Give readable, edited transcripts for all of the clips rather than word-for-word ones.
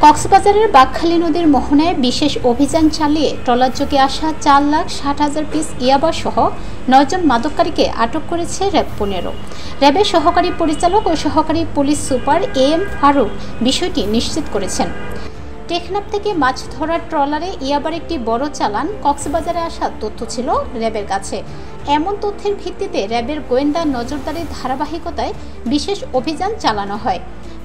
কক্সবাজারের বাঁকখালী নদীর মোহনায় বিশেষ অভিযান চালিয়ে ট্রলারযোগে আসা 4,60,000 পিস ইয়াবা সহ 9 জন মাদককারীকে আটক করেছে র্যাব 15। র্যাবের সহকারী পরিচালক ও সহকারী পুলিশ সুপার AM ফারুক বিষয়টি নিশ্চিত করেছেন। টেকনাফ থেকে মাছ ধরার ট্রলারে ইয়াবার একটি বড় চালান কক্সবাজারে আসার তথ্য ছিল র্যাবের কাছে। এমন তথ্যের ভিত্তিতে র্যাবের গোয়েন্দা নজরদারির ধারাবাহিকতায় বিশেষ অভিযান চালানো হয়।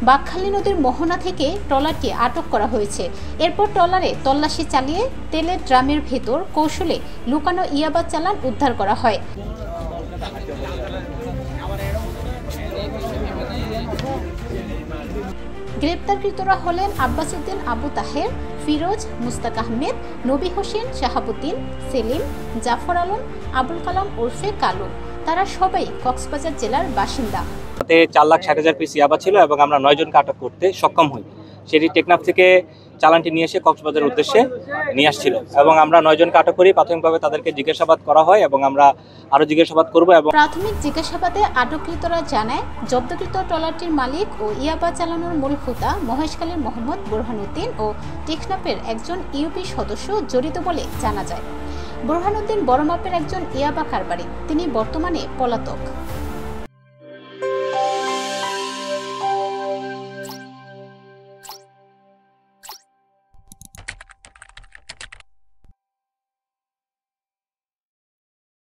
বাঁকখালী নদীর মোহনা থেকে ট্রলারটি আটক করা হয়েছে। এরপর ট্রলারে তল্লাশি চালিয়ে তেলের ড্রামের ভেতর কৌশলে লুকানো ইয়াবা চালান উদ্ধার করা হয়। গ্রেপ্তারকৃতরা হলেন আব্বাস উদ্দিন আবু তাহের, ফিরোজ, মুস্তাক আহমেদ, নবী হোসেন, শাহাবুদ্দিন, সেলিম, জাফর আলম, আবুল কালাম ওরফে কালু। তারা সবাই কক্সবাজার জেলার বাসিন্দা। 4,60,000 পিস ইয়াবা ছিল এবং আমরা 9 জনকে আটক করতে সক্ষম হই। সেটি টেকনাফ থেকে চালানটি নিয়ে এসে কক্সবাজারের উদ্দেশ্যে নিয়ে আসছিল এবং আমরা 9 জনকে আটক করি। প্রাথমিকভাবে তাদেরকে জিজ্ঞাসাবাদ করা হয় এবং আমরা আরও জিজ্ঞাসাবাদ করব। এবং প্রাথমিক জিজ্ঞাসাবাদে আটককৃতরা জানায় জব্দকৃত ট্রলারটির মালিক ও ইয়াবা চালানোর মূল হোতা মহেশখালীর মোহাম্মদ বুরহানুদ্দিন ও টেকনাফের একজন ইউপি সদস্য জড়িত বলে জানা যায়। বুরহানুদ্দিন বড় মাপের একজন ইয়াবা কারবারি, তিনি বর্তমানে পলাতক।